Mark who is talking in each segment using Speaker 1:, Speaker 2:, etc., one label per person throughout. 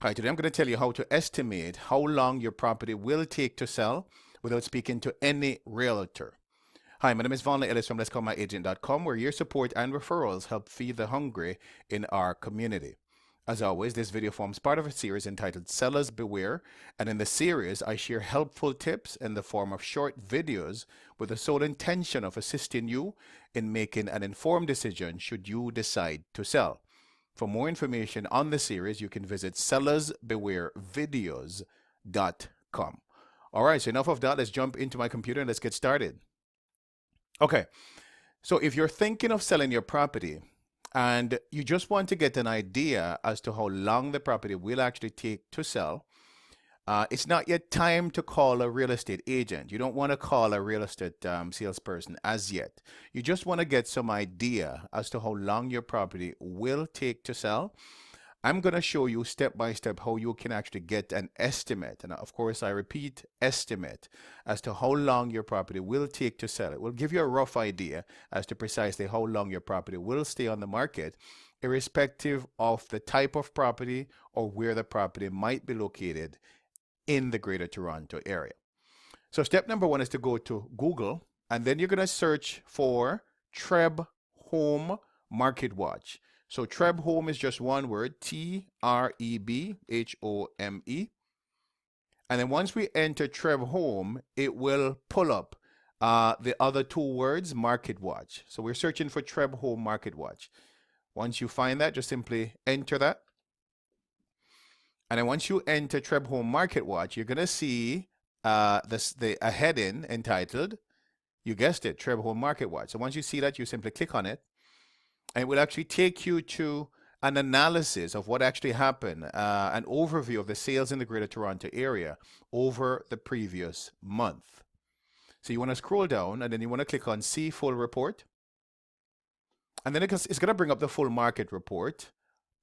Speaker 1: Hi, today I'm going to tell you how to estimate how long your property will take to sell without speaking to any realtor. Hi, my name is Vonley Ellis from Let'sCallMyAgent.com, where your support and referrals help feed the hungry in our community. As always, this video forms part of a series entitled Sellers Beware, and in the series, I share helpful tips in the form of short videos with the sole intention of assisting you in making an informed decision should you decide to sell. For more information on the series, you can visit sellersbewarevideos.com. All right, so enough of that. Let's jump into my computer and let's get started. Okay, so if you're thinking of selling your property and you just want to get an idea as to how long the property will actually take to sell, it's not yet time to call a real estate agent. You don't want to call a real estate salesperson as yet. You just want to get some idea as to how long your property will take to sell. I'm going to show you step by step how you can actually get an estimate. And of course, I repeat, estimate as to how long your property will take to sell. It will give you a rough idea as to precisely how long your property will stay on the market, irrespective of the type of property or where the property might be located in the Greater Toronto area. So step number one is to go to Google, and then you're going to search for Treb Home Market Watch. So Treb Home is just one word, T-R-E-B-H-O-M-E. And then once we enter Treb Home, it will pull up the other two words, Market Watch. So we're searching for Treb Home Market Watch. Once you find that, just simply enter that. And then once you enter Treb Home Market Watch, you're going to see a heading entitled, you guessed it, Treb Home Market Watch. So once you see that, you simply click on it, and it will actually take you to an analysis of what actually happened, an overview of the sales in the Greater Toronto area over the previous month. So you want to scroll down, and then you want to click on See Full Report. And then it's going to bring up the full market report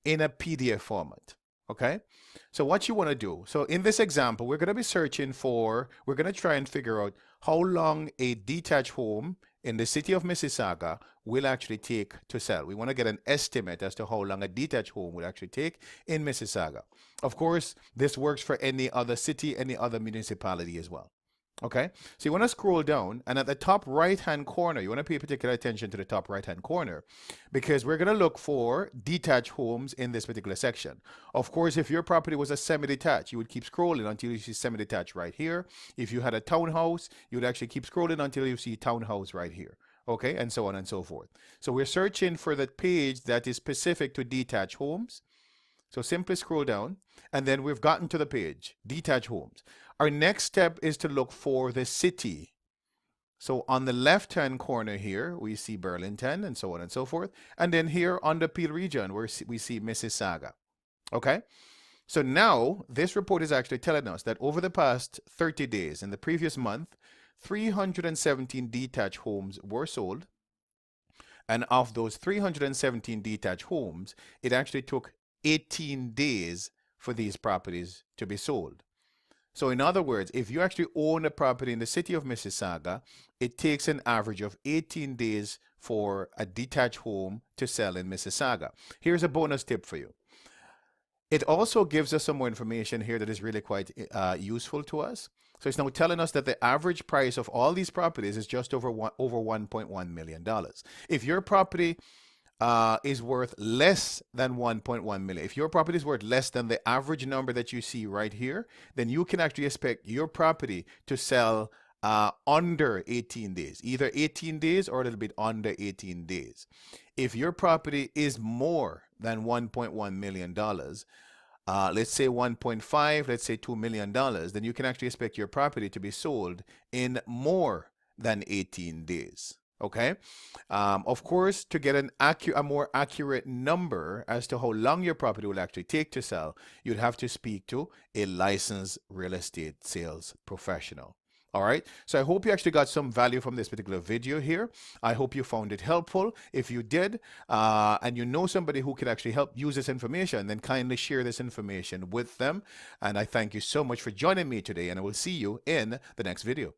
Speaker 1: in a PDF format. Okay, so what you want to do, so in this example, we're going to be searching for, we're going to try and figure out how long a detached home in the city of Mississauga will actually take to sell. We want to get an estimate as to how long a detached home will actually take in Mississauga. Of course, this works for any other city, any other municipality as well. Okay, so you want to scroll down, and at the top right hand corner, you want to pay particular attention to the top right hand corner, because we're going to look for detached homes in this particular section. Of course, if your property was a semi-detached, you would keep scrolling until you see semi-detached right here. If you had a townhouse, you would actually keep scrolling until you see townhouse right here. Okay, and so on and so forth. So we're searching for the page that is specific to detached homes. So simply scroll down, and then we've gotten to the page, detached homes. Our next step is to look for the city. So on the left-hand corner here, we see Burlington and so on and so forth. And then here on the Peel region, where we see Mississauga. Okay? So now this report is actually telling us that over the past 30 days, in the previous month, 317 detached homes were sold. And of those 317 detached homes, it actually took 18 days for these properties to be sold. So in other words, if you actually own a property in the city of Mississauga, it takes an average of 18 days for a detached home to sell in Mississauga. Here's a bonus tip for you. It also gives us some more information here that is really quite useful to us. So it's now telling us that the average price of all these properties is just over $1.1 million. If your property is worth less than 1.1 million. If your property is worth less than the average number that you see right here, then you can actually expect your property to sell under 18 days, either 18 days or a little bit under 18 days. If your property is more than $1.1 million, let's say 1.5, let's say $2 million, then you can actually expect your property to be sold in more than 18 days. Okay. Of course, to get a more accurate number as to how long your property will actually take to sell, you'd have to speak to a licensed real estate sales professional. All right. So I hope you actually got some value from this particular video here. I hope you found it helpful. If you did, and you know somebody who can actually help use this information, then kindly share this information with them. And I thank you so much for joining me today, and I will see you in the next video.